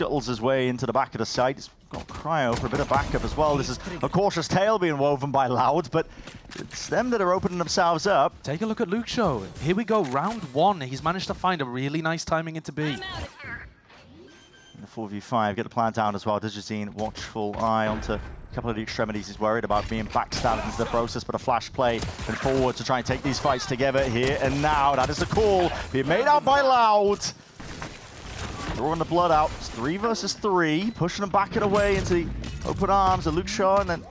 shuttles his way into the back of the site. He's got Cryo for a bit of backup as well. This is a cautious tale being woven by Loud, but it's them that are opening themselves up. Take a look at Luke Show. Here we go, round one. He's managed to find a really nice timing into B. In the 4v5, get the plant down as well. Digitine, watchful eye onto a couple of the extremities. He's worried about being backstabbed into the process, but a flash play and forward to try and take these fights together here and now. That is the call being made out by Loud. Drawing the blood out. It's 3 versus 3, pushing them back and away into the open arms of Luke Shaw, and then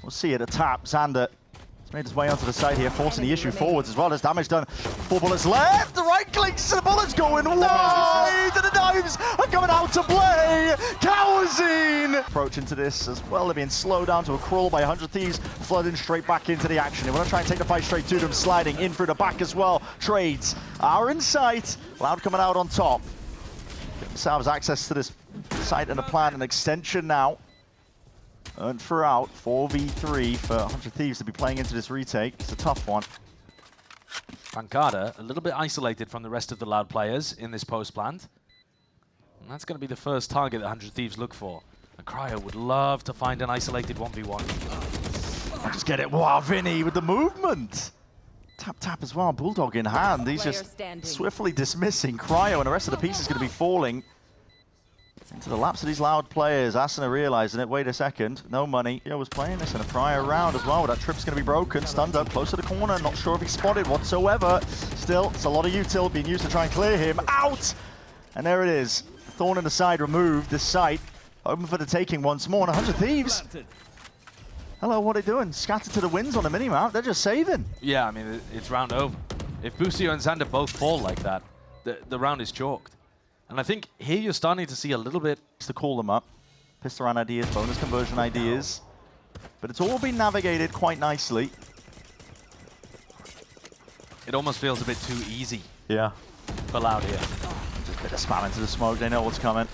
we'll see it, a tap. Xander has made his way onto the side here, forcing the issue forwards as well. There's damage done. 4 bullets left. The right clicks, the bullets going wide, and the knives are coming out to play. Cowazine approach into this as well. They're being slowed down to a crawl by 100 Thieves, flooding straight back into the action. They want to try and take the fight straight to them, sliding in through the back as well. Trades are in sight. Loud coming out on top. Get themselves access to this site and a plan, an extension now. Earned for out, 4v3 for 100 Thieves to be playing into this retake. It's a tough one. Pancada, a little bit isolated from the rest of the Loud players in this post plant. And that's going to be the first target that 100 Thieves look for. And Cryo would love to find an isolated 1v1. I'll just get it. Wow, Vinny with the movement. Tap, tap as well, Bulldog in hand. He's just swiftly dismissing Cryo, and the rest of the piece is going to be falling into the laps of these Loud players. Asuna realizing it. Wait a second. No money. Yo was playing this in a prior round as well. That trip's going to be broken. Stunned up close to the corner. Not sure if he's spotted whatsoever. Still, it's a lot of util being used to try and clear him. Out! And there it is. Thorn in the side removed. This site open for the taking once more. And 100 Thieves. Hello, what are they doing? Scattered to the winds on the minimap. They're just saving. Yeah, I mean, it's round over. If Busio and Xander both fall like that, the round is chalked. And I think here you're starting to see a little bit to call them up. Pistol round ideas, bonus conversion ideas. But it's all been navigated quite nicely. It almost feels a bit too easy. Yeah. For Loud here. Just a bit of spam into the smoke. They know what's coming.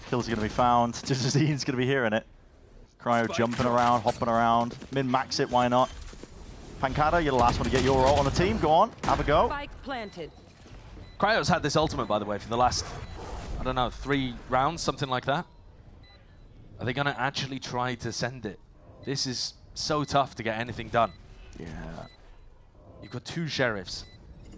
Kills are going to be found. Digizine's going to be hearing it. Cryo jumping around, hopping around. Min-max it, why not? Pancada, you're the last one to get your ult on the team. Go on, have a go. Spike planted. Cryo's had this ultimate, by the way, for the last, I don't know, 3 rounds, something like that. Are they going to actually try to send it? This is so tough to get anything done. Yeah. You've got 2 sheriffs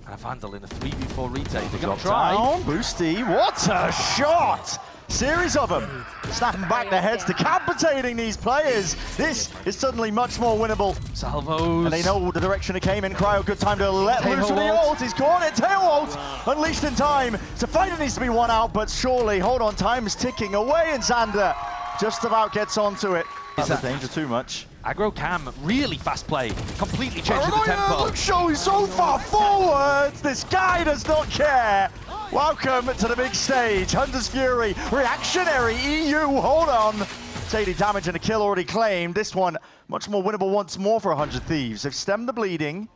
and a Vandal in a 3v4 retake. They're going Drop to try. Down, Boosty, what a shot! Series of them, snapping back their heads, decapitating these players. This is suddenly much more winnable. Salvos. And they know the direction it came in. Cryo, good time to let loose with the ult. He's caught it. Tail ult, unleashed in time. So fighter needs to be won out, but surely, hold on, time is ticking away, and Xander just about gets onto it. Is that danger too much? Aggro Cam, really fast play, completely changing the tempo. Look, showing so far forwards. This guy does not care. Welcome to the big stage. Hunter's Fury, reactionary EU, hold on. 80 damage and a kill already claimed. This one, much more winnable once more for 100 Thieves. They've stemmed the bleeding,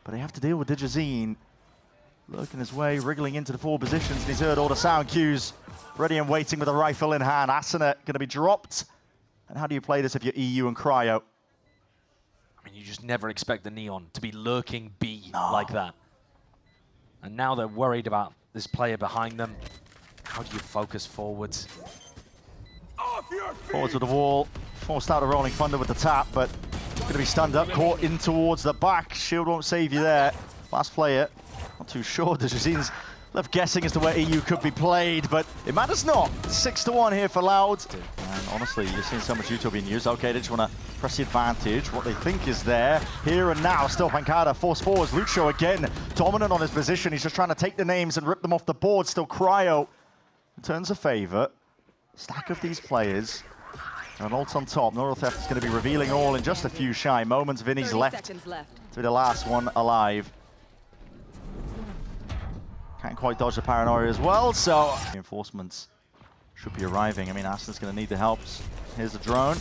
but they have to deal with Digizine. Lurking his way, wriggling into the 4 positions, and he's heard all the sound cues. Ready and waiting with a rifle in hand. Asuna going to be dropped. And how do you play this if you're EU and Cryo? I mean, you just never expect the Neon to be lurking B like that. And now they're worried about this player behind them. How do you focus forwards? Forwards with the wall. Forced out a Rolling Thunder with the tap, but going to be stunned up, caught in towards the back. Shield won't save you there. Last player, not too sure. Digizine's left guessing as to where EU could be played, but it matters not. 6-1 here for Loud. And honestly, you're seeing so much util being used. Okay, they just want to press the advantage. What they think is there. Here and now, still Pancada, force forwards. Lucio again, dominant on his position. He's just trying to take the names and rip them off the board. Still Cryo turns a favor. Stack of these players. And an ult on top. Northeft is going to be revealing all in just a few shy moments. Vinny's left to be the last one alive. Can't quite dodge the paranoia as well, so reinforcements should be arriving. I mean, Aston's going to need the help. Here's the drone.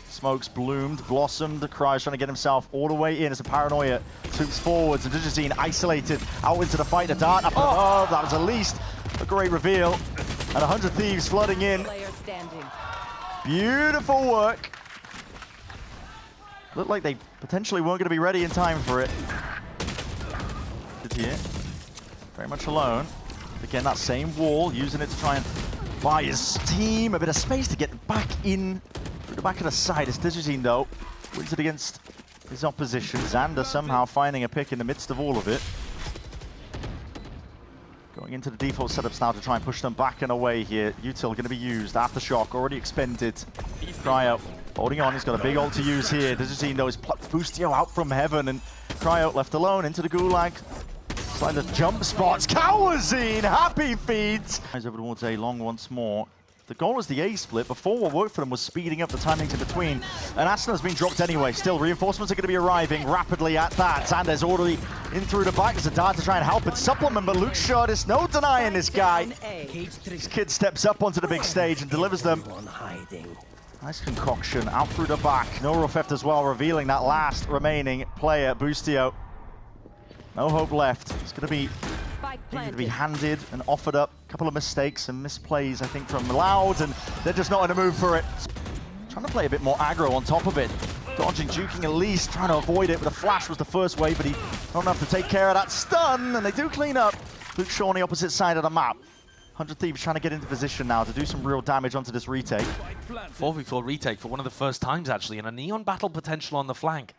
Smoke's bloomed, blossomed. Cry's trying to get himself all the way in as a paranoia swoops forwards, and Digizine isolated out into the fight. The dart up above. That was at least a great reveal. And 100 Thieves flooding in. Beautiful work. Looked like they potentially weren't going to be ready in time for it. Here. Very much alone. Again, that same wall, using it to try and by his team. A bit of space to get back in through the back of the side. It's Digitine though. Wins it against his opposition. Xander somehow finding a pick in the midst of all of it. Going into the default setups now to try and push them back and away here. Util going to be used. Aftershock already expended. Cryo holding on. He's got a big ult to use here. Digitine though is plucked Boostio out from heaven, and Cryo left alone into the gulag. Slide the jump spots. Kawazine, happy feet. Eyes over towards A long once more. The goal is the A split. Before, what worked for them was speeding up the timings in between. And Asna's been dropped anyway. Still, reinforcements are going to be arriving rapidly at that. Xander's already in through the back. There's a dart to try and help and supplement, but Luke Shaw, there's no denying this guy. This kid steps up onto the big stage and delivers them. Nice concoction out through the back. No Rofeft as well, revealing that last remaining player, Boostio. No hope left. It's going to be needed to be handed and offered up. A couple of mistakes and misplays, I think, from Loud, and they're just not in a mood for it. Trying to play a bit more aggro on top of it. Dodging, juking at least, trying to avoid it. But the flash was the first wave, but he not enough to take care of that stun, and they do clean up. Luke Shaw on the opposite side of the map. 100 Thieves trying to get into position now to do some real damage onto this retake. 4v4 retake for one of the first times, actually, and a Neon battle potential on the flank.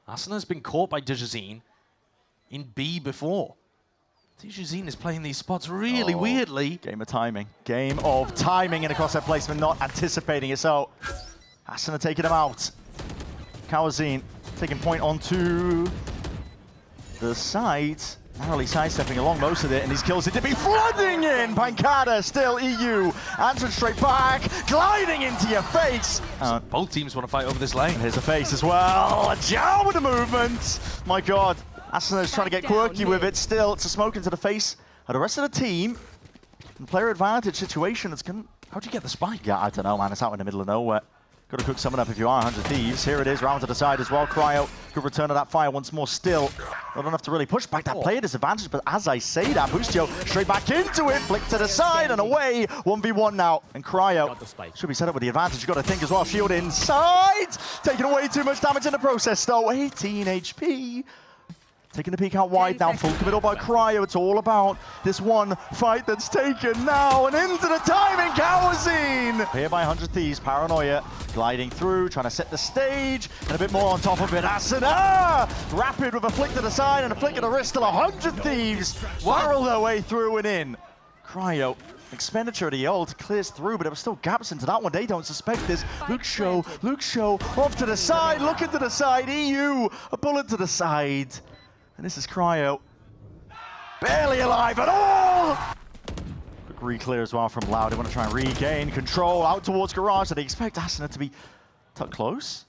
Asana's been caught by Digitine in B before. Digitine is playing these spots really weirdly. Game of timing. Game of timing in a crosshair placement, not anticipating it. So, Asana taking him out. Kawazine taking point onto the side. Narrowly sidestepping along most of it, and these kills seem to be flooding in. Pancada still EU. Answered straight back, gliding into your face. Both teams want to fight over this lane. Here's the face as well. A Jao with the movement. My God. Asana's trying to get quirky with it. Still, it's a smoke into the face of the rest of the team. And player advantage situation. It's going. How'd you get the spike? Yeah, I don't know, man. It's out in the middle of nowhere. Got to cook someone up if you are 100 Thieves. Here it is, round to the side as well. Cryo, good return of that fire once more. Still, not enough to really push back that player disadvantage. But as I say that, Boostio straight back into it, flick to the side and away. 1v1 now. And Cryo should be set up with the advantage. You've got to think as well. Shield inside. Taking away too much damage in the process, though. 18 HP. Taking the peek out wide now, full committal by Cryo. It's all about this one fight that's taken now, and into the timing, Kawazine! Here by 100 Thieves, Paranoia gliding through, trying to set the stage, and a bit more on top of it. Asana! Rapid with a flick to the side and a flick of the wrist, still 100 Thieves spiral their way through and in. Cryo, expenditure of the ult, clears through, but there were still gaps into that one. They don't suspect this. Luke Shaw, off to the side, looking to the side, EU, a bullet to the side. And this is Cryo. Barely alive at all! Quick re-clear as well from Loud. They want to try and regain control out towards Garage. So they expect Asana to be tucked close.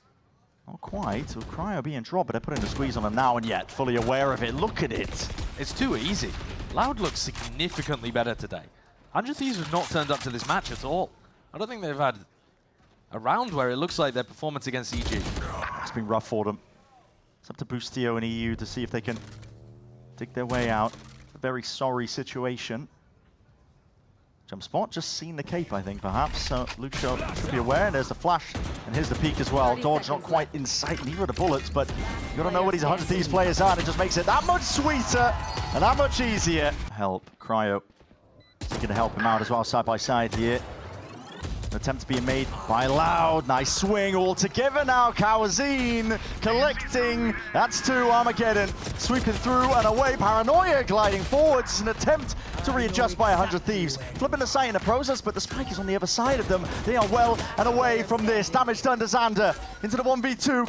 Not quite. So Cryo being dropped, but they're putting the squeeze on him now, and yet fully aware of it. Look at it. It's too easy. Loud looks significantly better today. 100 Thieves have not turned up to this match at all. I don't think they've had a round where it looks like their performance against EG. It's been rough for them. It's up to Boostio and EU to see if they can dig their way out. A very sorry situation. Jump spot, just seen the cape, I think, perhaps. So Luke Shaw should be aware. There's the flash, and here's the peek as well. Dodge not quite in sight, neither of the bullets, but you gotta know what these 100 Thieves players are, and it just makes it that much sweeter and that much easier. Help, Cryo. Seeking to help him out as well, side by side here. An attempt being made by Loud. Nice swing all together now. Kawazine collecting. That's two. Armageddon sweeping through and away. Paranoia gliding forwards. It's an attempt to readjust by 100 Thieves. Flipping the sight in the process, but the spike is on the other side of them. They are well and away from this. Damage done to Xander. Into the 1v2.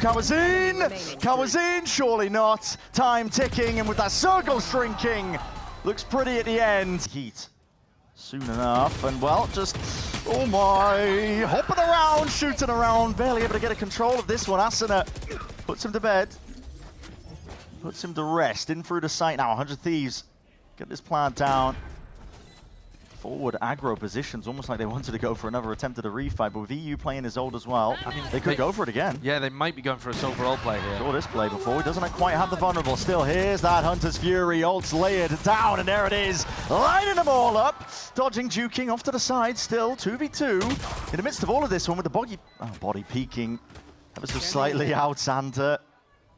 Kawazine, surely not. Time ticking, and with that circle shrinking. Looks pretty at the end. Heat. Soon enough, and well, just, oh my, hopping around, shooting around, barely able to get a control of this one. Asana puts him to bed, puts him to rest, in through the sight now. 100 Thieves get this plan down. Forward aggro positions, almost like they wanted to go for another attempt at a refight, but with EU playing his old as well, I mean, they could go for it again. Yeah, they might be going for a silver ult play here. Saw this play before, he doesn't quite have the vulnerable. Still, here's that Hunter's Fury, ult's layered down, and there it is, lining them all up. Dodging, juking, off to the side, still 2v2. In the midst of all of this one with the body peeking, ever so slightly out, Xander.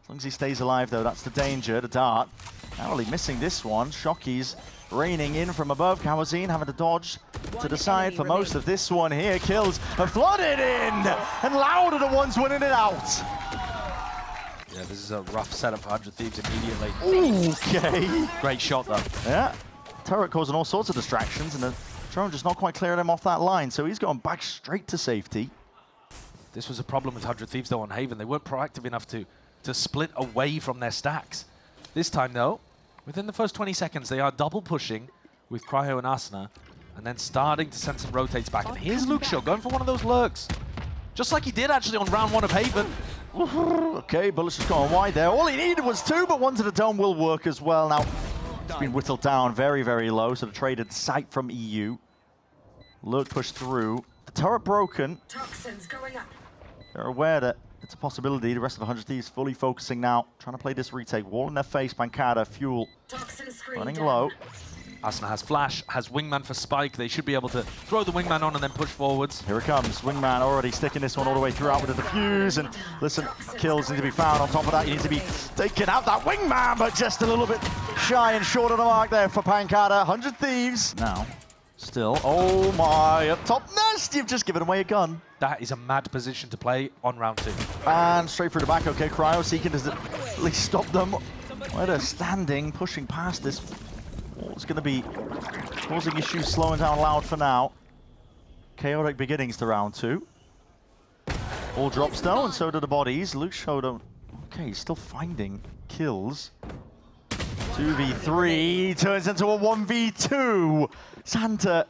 As long as he stays alive, though, that's the danger. The dart narrowly missing this one. Shockey's raining in from above. Kawazine having to dodge to the side for most of this one here. Kills are flooded in, and Loud are the ones winning it out. Yeah, this is a rough setup for 100 Thieves immediately. Okay. Great shot, though. Yeah. Turret causing all sorts of distractions, and the drone just not quite clearing him off that line, so he's going back straight to safety. This was a problem with 100 Thieves, though, on Haven. They weren't proactive enough to split away from their stacks. This time, though, within the first 20 seconds, they are double pushing with Cryo and Asuna, and then starting to send some rotates back. And here's Luxio going for one of those lurks, just like he did actually on round 1 of Haven. Okay, Bullets just going wide there. All he needed was 2, but 1 to the dome will work as well. Now, it's been whittled down very, very low, so the traded sight from EU. Lurk pushed through. The turret broken. Toxins going up. They're aware that it's a possibility. The rest of the 100 Thieves fully focusing now, trying to play this retake. Wall in their face, Pancada, Fuel, running low. Asuna has Flash, has Wingman for Spike. They should be able to throw the Wingman on and then push forwards. Here it comes. Wingman already sticking this one all the way throughout with the defuse. And listen, kills need to be found. On top of that, you need to be taking out that Wingman, but just a little bit shy and short of the mark there for Pancada. 100 Thieves. Now, still, oh my, up top nest. You've just given away a gun. That is a mad position to play on round 2. And straight through the back. Okay, Cryo seeking to at least stop them. Where they're standing, pushing past this. It's going to be causing issues, slowing down Loud for now. Chaotic beginnings to round 2. All drops though, and so do the bodies. Luke showed him. Okay, he's still finding kills. 2v3 turns into a 1v2. Santa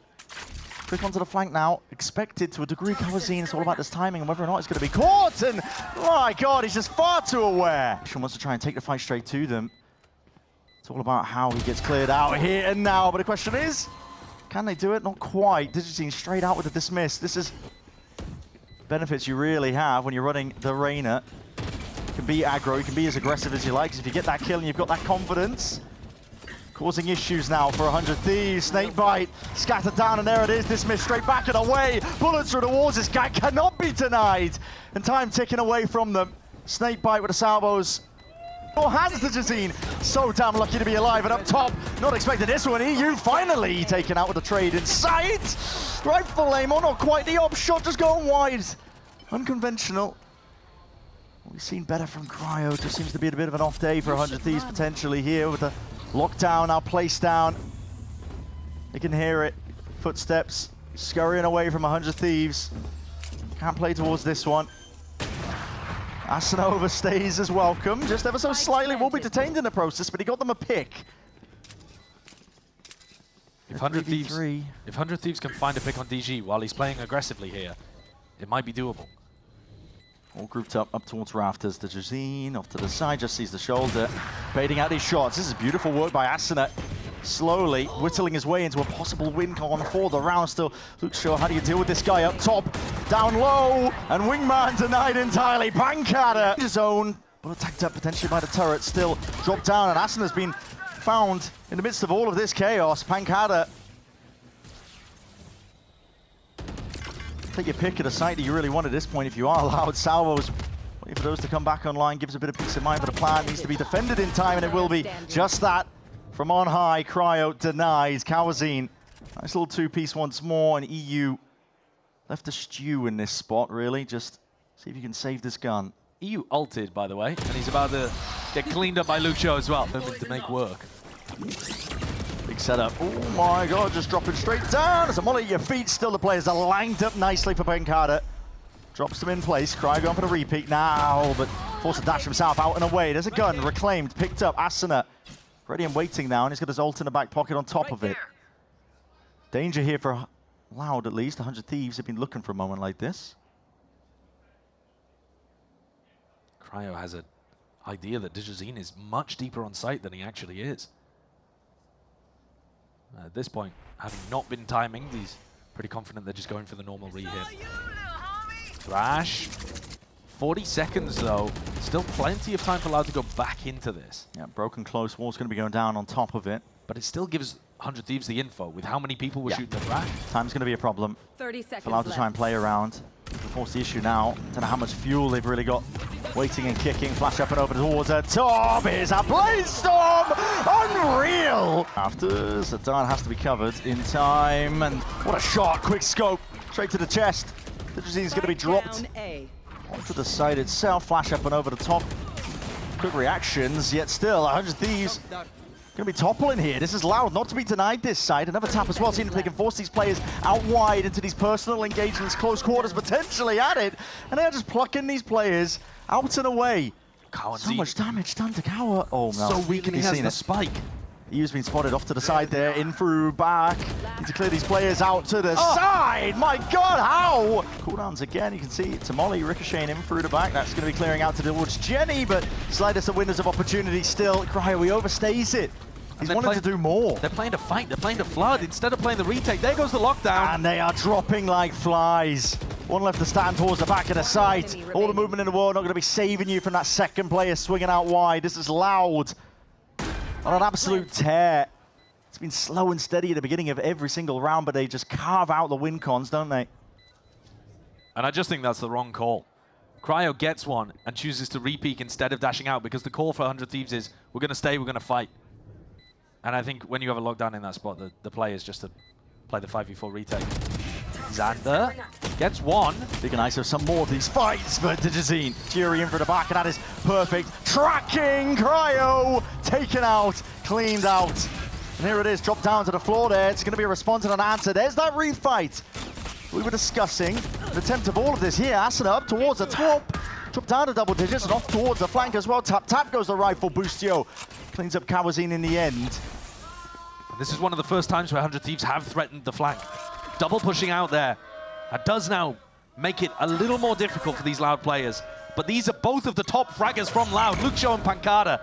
quick onto the flank now. Expected to a degree. Kawazine, it's all about this timing and whether or not it's going to be caught. And my God, he's just far too aware. He wants to try and take the fight straight to them. It's all about how he gets cleared out here and now, but the question is, can they do it? Not quite. Digitine straight out with the dismiss. This is benefits you really have when you're running the Reyna. You can be aggro, you can be as aggressive as you like, because if you get that kill and you've got that confidence, causing issues now for 100 Thieves. Snakebite scattered down, and there it is. Dismiss straight back and away. Bullets through the walls. This guy cannot be denied. And time ticking away from them. Snakebite with the salvos. Hands to Jazine. So damn lucky to be alive, and up top, not expecting this one. EU finally taken out with a trade in sight. Rifle aim, or not quite the op shot, just going wide. Unconventional. We've seen better from Cryo. Just seems to be a bit of an off day for 100 Thieves potentially here with the lockdown now placed down. You can hear it. Footsteps scurrying away from 100 Thieves. Can't play towards this one. Asuna overstays as welcome, just ever so slightly, will be detained in the process, but he got them a pick. If 100 Thieves can find a pick on DG while he's playing aggressively here, it might be doable. All grouped up towards rafters. The Jazine off to the side, just sees the shoulder, baiting out these shots. This is beautiful work by Asuna. Slowly whittling his way into a possible win con for the round. Still, Luxio, how do you deal with this guy up top? Down low, and Wingman denied entirely. Pancada, his own, but attacked up potentially by the turret. Still dropped down, and Asuna's been found in the midst of all of this chaos. Pancada, take your pick at a site that you really want at this point if you are Loud. Salvos, waiting for those to come back online, gives a bit of peace of mind, but the plan needs to be defended in time, and it will be just that. From on high, Cryo denies. Kawazine, nice little two-piece once more, and EU left to stew in this spot, really. Just see if you can save this gun. EU ulted, by the way, and he's about to get cleaned up by Luxio as well. To make work. Big setup. Oh my God, just dropping straight down. There's a molly at your feet. Still the players are lined up nicely for Pancada. Drops them in place. Cryo going for the repeat now, but forced to dash himself out and away. There's a gun reclaimed, picked up. Asuna ready and waiting now, and he's got his ult in the back pocket on top of it. Danger here for Loud, at least. 100 Thieves have been looking for a moment like this. Cryo has an idea that Digizine is much deeper on site than he actually is. At this point, having not been timing, he's pretty confident they're just going for the normal re-hit. Flash. 40 seconds though. Still plenty of time for Loud to go back into this. Yeah, broken close wall's going to be going down on top of it. But it still gives 100 Thieves the info with how many people were shooting the rack. Time's going to be a problem 30 seconds for Loud to try and play around. To force the issue now. Don't know how much fuel they've really got Waiting and kicking, flash up and over towards the top. Here's a blaze storm! Unreal! After Zidane has to be covered in time, and what a shot! Quick scope, straight to the chest. Digizine's going to be dropped onto the side itself. Flash up and over the top. Quick reactions, yet still 100 Thieves going to be toppling here. This is Loud, not to be denied this side. Another tap as well, seeing if they can force these players out wide into these personal engagements, close quarters potentially at it. And they're just plucking these players out and away. So much damage done to Cower. Oh no. So weak, and he has the spike. He's been spotted off to the side there, in through, back. Need to clear these players out to the side. My God, how? Cooldowns again, you can see Tamale ricocheting in through the back. That's going to be clearing out towards Jenny, but slightest of windows of opportunity still. Cryo, he overstays it. He's wanting to do more. They're playing to fight, they're playing to flood. Instead of playing the retake, there goes the lockdown. And they are dropping like flies. One left to stand towards the back of the site. All the movement in the world not going to be saving you from that second player swinging out wide. This is Loud on an absolute tear. It's been slow and steady at the beginning of every single round, but they just carve out the win cons, don't they? And I just think that's the wrong call. Cryo gets one and chooses to re-peek instead of dashing out, because the call for 100 Thieves is, we're going to stay, we're going to fight. And I think when you have a lockdown in that spot, the play is just to play the 5v4 retake. Xander gets one. Big and ISO some more of these fights for Digizine. Fury in for the back, and that is perfect. Tracking, Cryo, taken out, cleaned out. And here it is, dropped down to the floor there. It's going to be a response and an answer. There's that refight we were discussing. The attempt of all of this here. Asuna up towards the top. Dropped down to double digits and off towards the flank as well. Tap goes the rifle. Boostio cleans up Kawazine in the end. This is one of the first times where 100 Thieves have threatened the flank. Double pushing out there. That does now make it a little more difficult for these Loud players. But these are both of the top fraggers from Loud, Luxio and Pancada.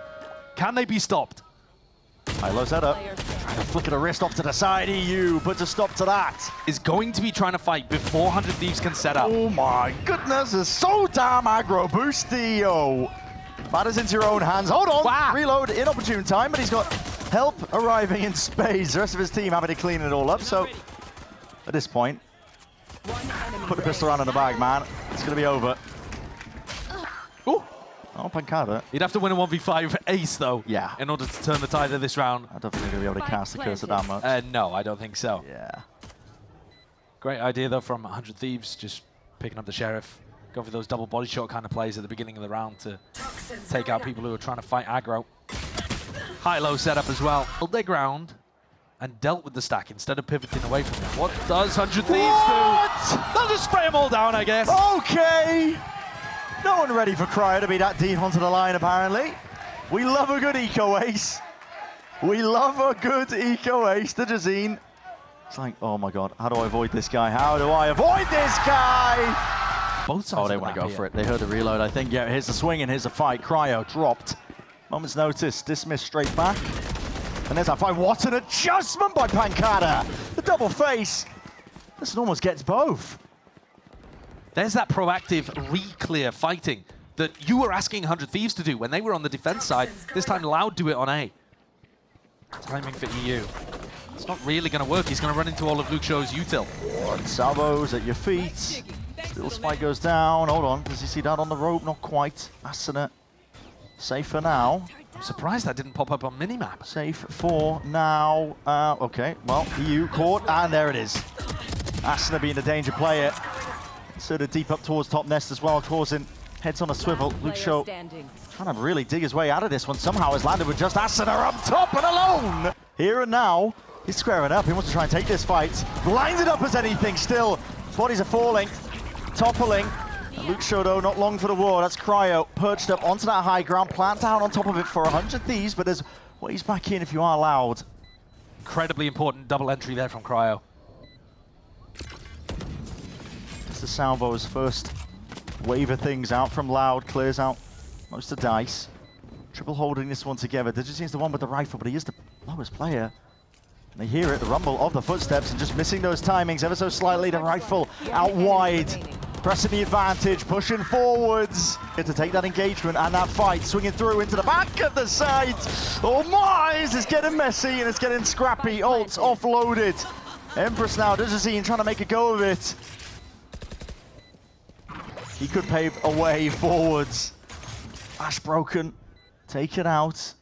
Can they be stopped? High-low setup. Trying to flicker the wrist off to the side. EU puts a stop to that. Is going to be trying to fight before 100 Thieves can set up. Oh my goodness, it's so damn aggro. Boostio. Matters into your own hands. Hold on. Wow. Reload in opportune time, but he's got help arriving in spades. The rest of his team having to clean it all up. So at this point, put the pistol around in the bag, man. It's going to be over. Ooh. Oh, Pancada. You'd have to win a 1v5 ace, though, yeah, in order to turn the tide of this round. I don't think they're going to be able to cast the cursor that much. No, I don't think so. Yeah. Great idea, though, from 100 Thieves, just picking up the Sheriff. Go for those double body shot kind of plays at the beginning of the round to take out people who are trying to fight aggro. High-low setup as well. Held their ground and dealt with the stack instead of pivoting away from it. What does 100 Thieves do? They'll just spray them all down, I guess. Okay. No one ready for Cryo to be that deep onto the line, apparently. We love a good eco ace. We love a good eco ace. Digizine. It's like, oh my God, how do I avoid this guy? How do I avoid this guy? Both sides. Oh, they want to go for it. They heard the reload, I think. Yeah, here's the swing and here's the fight. Cryo dropped. Moment's notice, dismissed straight back. And there's that fight. What an adjustment by Pancada. The double face. This almost gets both. There's that proactive re-clear fighting that you were asking 100 Thieves to do when they were on the defense side. This time Loud do it on A. Timing for EU. It's not really going to work. He's going to run into all of Luxio's util. One salvos at your feet. Still spike goes down. Hold on. Does he see that on the rope? Not quite. Asuna. Safe for now. I'm surprised that didn't pop up on minimap. Safe for now. Okay, well, EU caught, and there it is. Asuna being the danger player. Sort of deep up towards top nest as well, causing heads on a swivel. Luxio trying to really dig his way out of this one. Somehow has landed with just Asuna up top and alone. Here and now, he's squaring up. He wants to try and take this fight. Blinded up as anything still. Bodies are falling, toppling. And Luxio, though, not long for the war. That's Cryo perched up onto that high ground, plant down on top of it for 100 Thieves, but there's ways back in if you are Loud. Incredibly important double entry there from Cryo. It's the Salvo's first wave of things out from Loud, clears out most of dice. Triple holding this one together. Digizine's the one with the rifle, but he is the lowest player. And they hear it, the rumble of the footsteps, and just missing those timings ever so slightly. The rifle out wide, pressing the advantage, pushing forwards. Get to take that engagement and that fight, swinging through into the back of the side. Oh my, this is getting messy and it's getting scrappy. Ults offloaded. Empress now, Digizine trying to make a go of it. He could pave a way forwards. Flash broken. Take it out.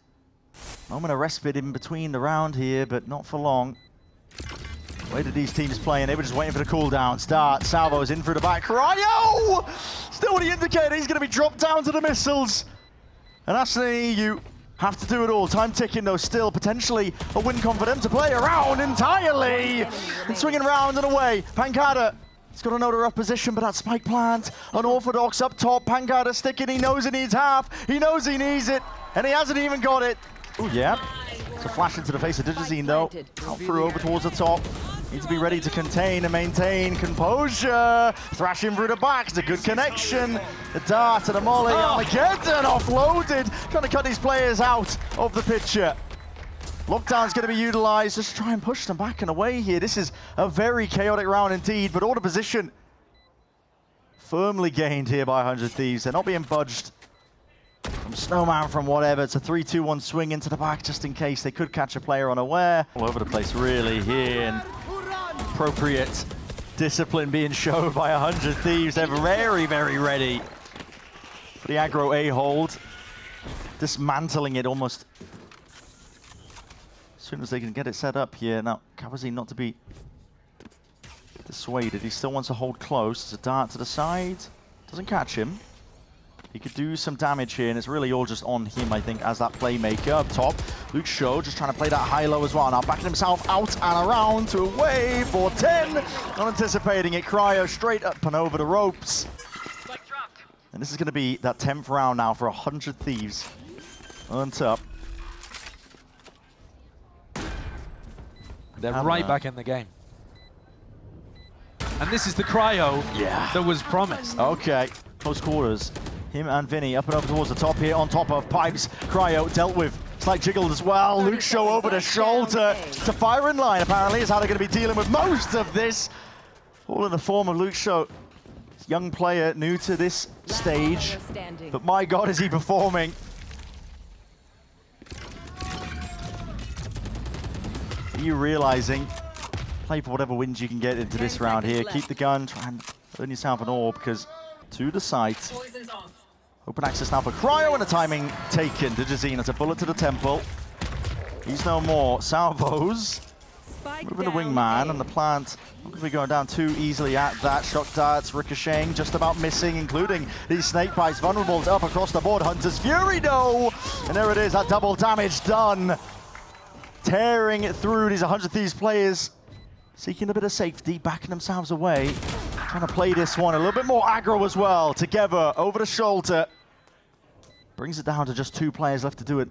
Moment of respite in between the round here, but not for long. The way that these teams playing, they were just waiting for the cooldown. Start. Salvo's in through the back. Cryo! Still the indicator. He's going to be dropped down to the missiles. And that's the EU. Have to do it all. Time ticking though. Still potentially a win con for them to play around entirely. And swinging round and away. Pancada. He's got another up position, but that spike plant. Unorthodox up top. Pancada sticking. He knows he needs half. He knows he needs it. And he hasn't even got it. Oh, yeah. It's a flash into the face of Digizine, though. Out through over towards the top. Needs to be ready to contain and maintain composure. Thrashing through the back. It's a good connection. The dart and the molly. Armageddon offloaded. Trying to cut these players out of the picture. Lockdown's going to be utilized. Just try and push them back and away here. This is a very chaotic round indeed, but order position firmly gained here by 100 Thieves. They're not being budged. From Snowman, from whatever, it's a 3-2-1 swing into the back just in case they could catch a player unaware. All over the place really here, and appropriate discipline being shown by 100 Thieves. They're very, very ready for the aggro A hold. Dismantling it almost as soon as they can get it set up here. Now, Kawazine not to be dissuaded. He still wants to hold close. It's a dart to the side. Doesn't catch him. He could do some damage here, and it's really all just on him, I think, as that playmaker up top. Luke Show just trying to play that high-low as well. Now backing himself out and around to a wave for 10. Not anticipating it. Cryo straight up and over the ropes. And this is going to be that 10th round now for 100 Thieves. Earned up. They're right back in the game. And this is the Cryo that was promised. Okay, close quarters. Him and Vinny up and over towards the top here, on top of Pipes. Cryo dealt with. Slight jiggled as well. Luke Show over the shoulder. To firing line, apparently, is how they're going to be dealing with most of this. All in the form of Luke Show. Young player, new to this stage. But my God, is he performing. Are you realizing? Play for whatever wins you can get into this round here. Keep the gun, try and earn yourself an orb, because to the site. Open access now for Cryo, and the timing taken. Digizine has a bullet to the temple. He's no more. Salvos moving the wingman, and the plant not going to be going down too easily at that. Shock darts ricocheting, just about missing, including these snake bites. Vulnerables up across the board. Hunter's Fury though, and there it is. That double damage done. Tearing it through these 100 Thieves players. Seeking a bit of safety, backing themselves away. Trying to play this one a little bit more aggro as well. Together, over the shoulder. Brings it down to just 2 players left to do it.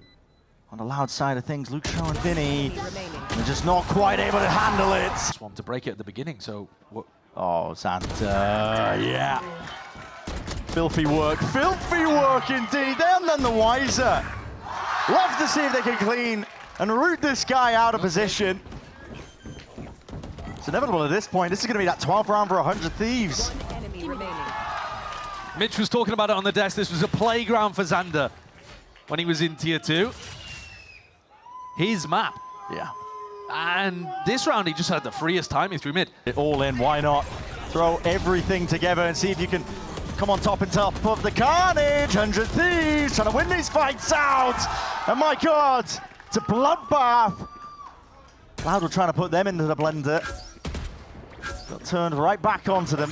On the loud side of things, Luke Shaw and Vinny. They're just not quite able to handle it. Just wanted to break it at the beginning, so what? Oh, Santa, yeah. Filthy work indeed. They're none the wiser. Love to see if they can clean and root this guy out of position. It's inevitable at this point. This is going to be that 12th round for 100 Thieves. Mitch was talking about it on the desk. This was a playground for Xander when he was in Tier 2. His map. Yeah. And this round, he just had the freest timing through mid. All in, why not? Throw everything together and see if you can come on top and top of the carnage. 100 Thieves trying to win these fights out. And my God, it's a bloodbath. Cloud were trying to put them into the blender. Got turned right back onto them.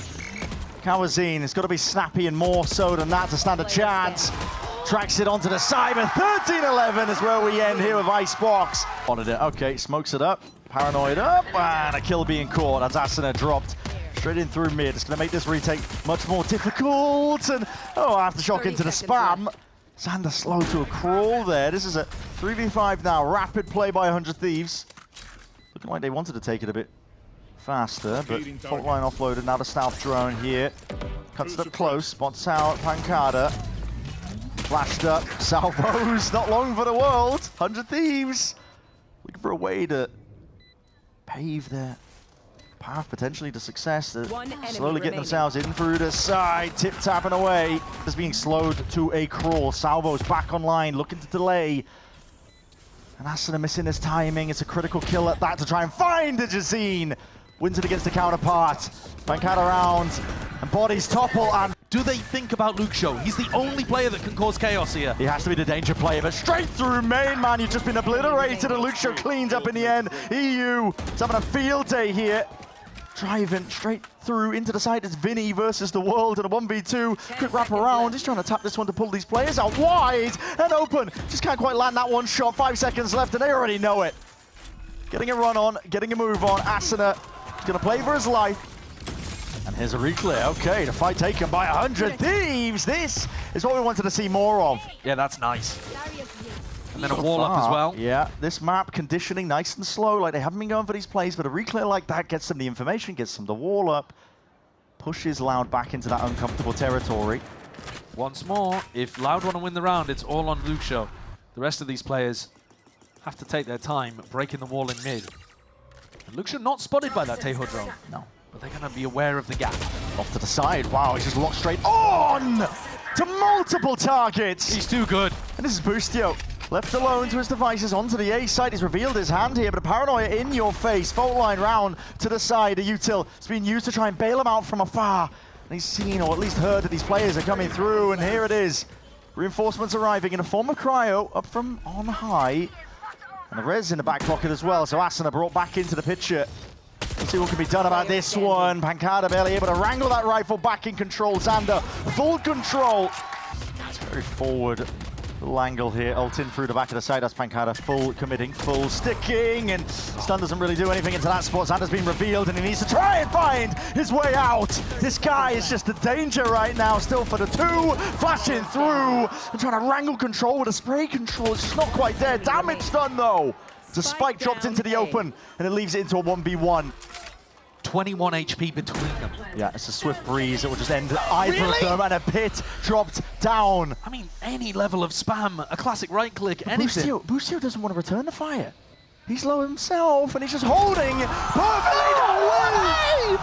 Kawazine has got to be snappy and more so than that to stand a chance. Tracks it onto the side, but 13-11 is where we end here with Icebox. Wanted it, okay, smokes it up. Paranoid up, and a kill being caught as Asuna dropped straight in through mid. It's going to make this retake much more difficult. And, oh, aftershock into the spam. Xander slow to a crawl there. This is a 3v5 now. Rapid play by 100 Thieves. Looking like they wanted to take it a bit faster, but fault line offloaded. Now the stealth drone here. Cuts it up close, spots out Pancada. Flashed up, Salvos, not long for the world. 100 Thieves looking for a way to pave their path potentially to success. They're slowly getting themselves in through the side, tip-tapping away. Just being slowed to a crawl. Salvos back online, looking to delay. And Asuna missing his timing. It's a critical kill at that to try and find Digizine. Wins it against the counterpart. Pancada around, and bodies topple, and do they think about Luxio? He's the only player that can cause chaos here. He has to be the danger player, but straight through main, man. You've just been obliterated, and Luxio cleans up in the end. EU is having a field day here. Driving straight through into the side. It's Vinny versus the world in a 1v2. Quick wrap around. He's trying to tap this one to pull these players out wide and open. Just can't quite land that one shot. 5 seconds left, and they already know it. Getting a run on, getting a move on. Asuna is going to play for his life. And here's a reclear. Okay, the fight taken by 100 Thieves. This is what we wanted to see more of. Yeah, that's nice. And then a wall up as well. Yeah, this map conditioning nice and slow, like they haven't been going for these plays, but a reclear like that gets them the information, gets them the wall up, pushes Loud back into that uncomfortable territory. Once more, if Loud want to win the round, it's all on Luxio. The rest of these players have to take their time breaking the wall in mid. And Luxio not spotted by that Teho drone. No. But they're going to be aware of the gap. Off to the side. Wow, he's just locked straight on to multiple targets. He's too good. And this is Boostio. Left alone to his devices onto the A side. He's revealed his hand here, but a paranoia in your face. Fault line round to the side. A util has been used to try and bail him out from afar. And he's seen, or at least heard, that these players are coming through. And here it is. Reinforcements arriving in a form of cryo up from on high. And the res in the back pocket as well. So Asuna brought back into the picture. Let's see what can be done about this one. Pancada barely able to wrangle that rifle back in control. Xander, full control. It's very forward. Little angle here, ult in through the back of the side. That's Pancada full committing, full sticking, and stun doesn't really do anything into that spot. Xander's been revealed and he needs to try and find his way out. This guy is just a danger right now, still for the two, flashing through and trying to wrangle control with a spray control. It's just not quite there. Damage done though. The spike dropped into the open and it leaves it into a 1v1. 21 HP between them. Yeah, it's a swift breeze. It will just end either of them, and a pit dropped down. I mean, any level of spam, a classic right click, anything. Boostio doesn't want to return the fire. He's low himself, and he's just holding perfectly away.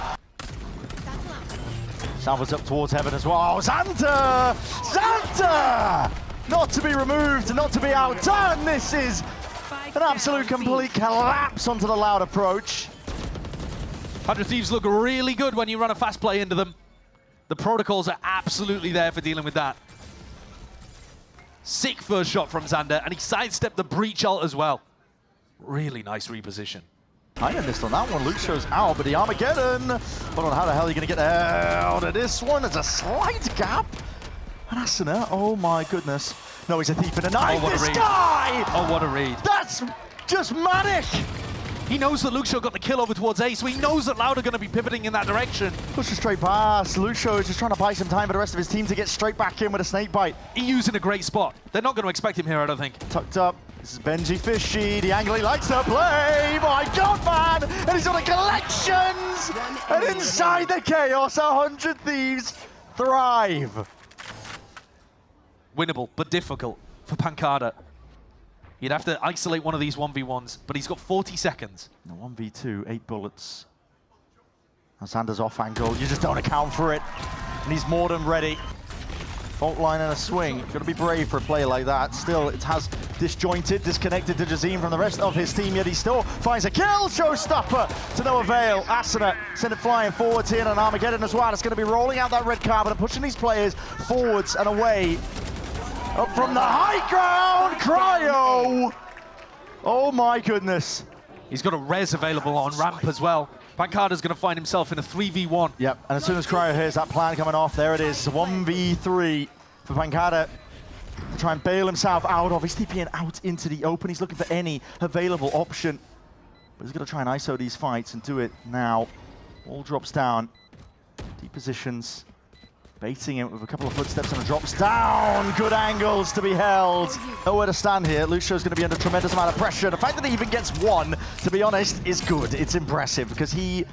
Salva's up towards heaven as well. Xanta! Xanta! Not to be removed, not to be outdone. This is an absolute complete collapse onto the Loud approach. 100 Thieves look really good when you run a fast play into them. The protocols are absolutely there for dealing with that. Sick first shot from Xander, and he sidestepped the breach ult as well. Really nice reposition. I missed on that one. Luxio's out, but the Armageddon. Hold on, how the hell are you going to get out of this one? There's a slight gap. And Asuna, oh my goodness. No, he's a thief in the night. Oh, this guy! Oh, what a read. That's just manic. He knows that Luxio got the kill over towards A, so he knows that Loud are going to be pivoting in that direction. Pushes straight past. Luxio is just trying to buy some time for the rest of his team to get straight back in with a snake bite. EU's in a great spot. They're not going to expect him here, I don't think. Tucked up. This is Benji Fishy. The angle he likes to play. My God, man! And he's on the collections! And inside the chaos, 100 Thieves thrive. Winnable, but difficult for Pancada. He'd have to isolate one of these 1v1s, but he's got 40 seconds. The 1v2, 8 bullets. Xander's off angle. You just don't account for it. And he's more than ready. Fault line and a swing. Got to be brave for a player like that. Still, it has disjointed, disconnected Dejazine from the rest of his team, yet he still finds a kill. Showstopper to no avail. Asuna send it flying forwards here, and Armageddon as well. It's going to be rolling out that red carpet and pushing these players forwards and away. Up from the high ground, Cryo! Oh my goodness. He's got a res available on ramp as well. Pancada's going to find himself in a 3v1. Yep, and as soon as Cryo hears that plan coming off, there it is, 1v3 for Pancada to try and bail himself out of. He's TPing out into the open. He's looking for any available option. But he's going to try and ISO these fights and do it now. All drops down. Deep positions. Baiting it with a couple of footsteps and it drops down. Good angles to be held. Nowhere to stand here. Luxio's going to be under tremendous amount of pressure. The fact that he even gets one, to be honest, is good. It's impressive because he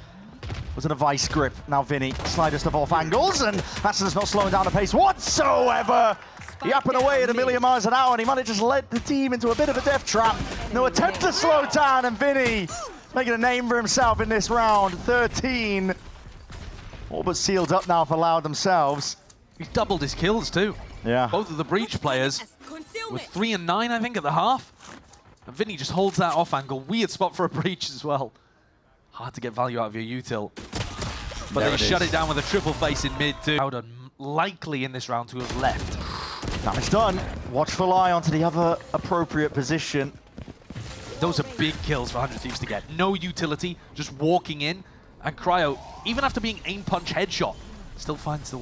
was in a vice grip. Now Vinny, slider stuff off angles, and Asuna's not slowing down the pace whatsoever. He up and away at 1,000,000 miles an hour, and he might have just led the team into a bit of a death trap. No attempt to slow down, and Vinny making a name for himself in this round. 13. All but sealed up now for Loud themselves. He's doubled his kills too. Yeah. Both of the breach players with 3 and 9, I think, at the half. And Vinny just holds that off angle. Weird spot for a breach as well. Hard to get value out of your util. But they shut it down with a triple face in mid too. Loud are likely in this round to have left. Damage done. Watchful eye onto the other appropriate position. Those are big kills for 100 Thieves to get. No utility, just walking in. And Cryo, even after being aim punch headshot, still finds the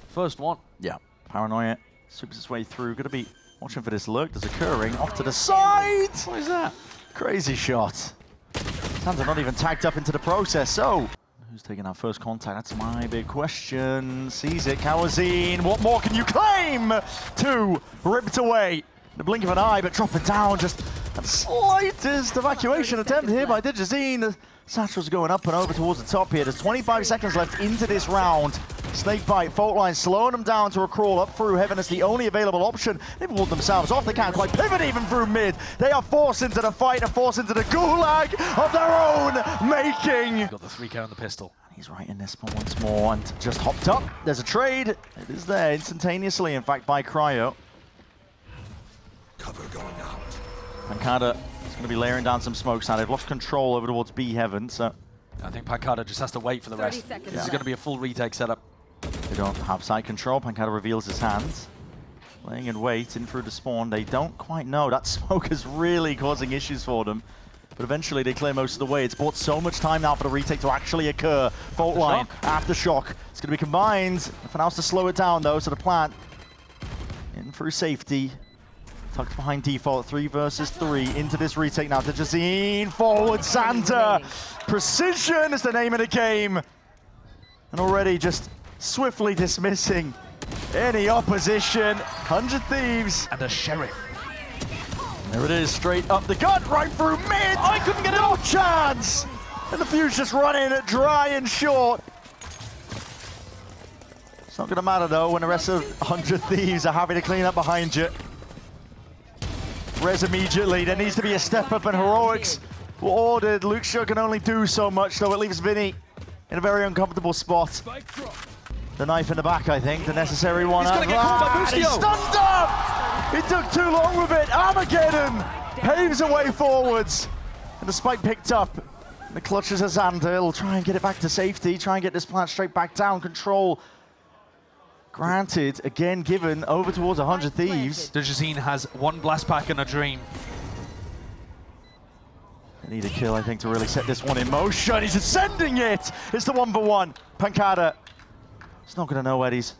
first one. Yeah, Paranoia sweeps its way through. Gonna be watching for this lurk that's occurring. Off to the side! What is that? Crazy shot. Sands not even tagged up into the process, so who's taking that first contact? That's my big question. Sees it, Kawazine. What more can you claim? Two ripped away. In the blink of an eye, but dropping down. Just the slightest evacuation attempt here by Digizine. The Satchel's going up and over towards the top here. There's 25 seconds left into this round. Snakebite, fault line slowing them down to a crawl up through heaven. It's the only available option. They've walled themselves off. They can't quite pivot even through mid. They are forced into the fight and forced into the gulag of their own making. Got the 3K on the pistol. He's right in this one once more and just hopped up. There's a trade. It is there instantaneously, in fact, by Cryo. Cover going out. Pancada is going to be layering down some smokes now. They've lost control over towards B heaven, so I think Pancada just has to wait for the rest. This is going to be a full retake setup. they don't have side control. Pancada reveals his hands. Laying in wait in through the spawn. They don't quite know. That smoke is really causing issues for them. But eventually they clear most of the way. It's bought so much time now for the retake to actually occur. Fault line, aftershock. It's going to be combined. Nothing else to slow it down though, so the plant in through safety. Tucked behind default, 3 versus 3 into this retake now. Digizine forward, Santa. Precision is the name of the game. And already just swiftly dismissing any opposition. 100 Thieves. And a Sheriff. There it is, straight up the gut, right through mid. I couldn't get no chance. And the fuse just running dry and short. It's not going to matter though when the rest of 100 Thieves are happy to clean up behind you. Res immediately. There needs to be a step up and heroics were ordered. Luke Shaw can only do so much, though it leaves Vinny in a very uncomfortable spot. The knife in the back, I think, the necessary one. He's going to get caught by Bustio. He's stunned up! He took too long with it. Armageddon paves a way forwards. And the spike picked up. The clutches of Xander. He'll try and get it back to safety, try and get this plant straight back down. Control granted, again given over towards 100 Thieves. Digizine has 1 blast pack and a dream. They need a kill, I think, to really set this one in motion. He's ascending it! It's the 1v1. Pancada. He's not going to know where these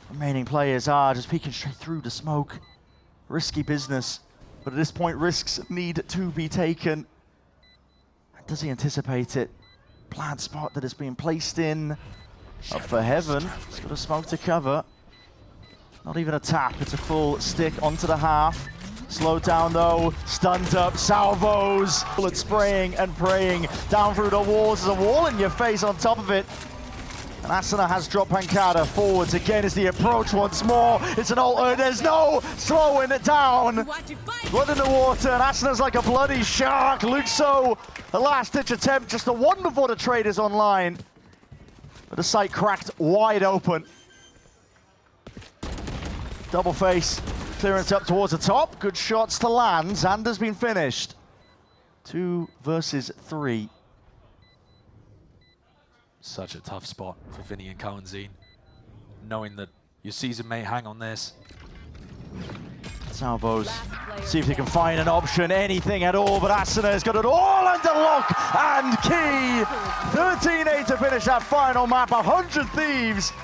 remaining players are, just peeking straight through the smoke. Risky business, but at this point, risks need to be taken. Does he anticipate it? Plant spot that is being placed in. Up for heaven. He's got a smoke to cover. Not even a tap, it's a full stick onto the half. Slowed down though, stunned up, salvos. Bullet spraying and praying down through the walls. There's a wall in your face on top of it. And Asuna has dropped Pancada forwards again as the approach once more. It's an alter, there's no slowing it down. Blood in the water, and Asuna's like a bloody shark. Luxo, a last-ditch attempt, just the one before the trade is online. But the site cracked wide open. Double face, clearance up towards the top. Good shots to land. Xander's been finished. 2 versus 3. Such a tough spot for Vinny and Kawazine, knowing that your season may hang on this. Salvos, see if they can find an option, anything at all, but Asuna's got it all under lock and key. 13-8 to finish that final map, 100 Thieves.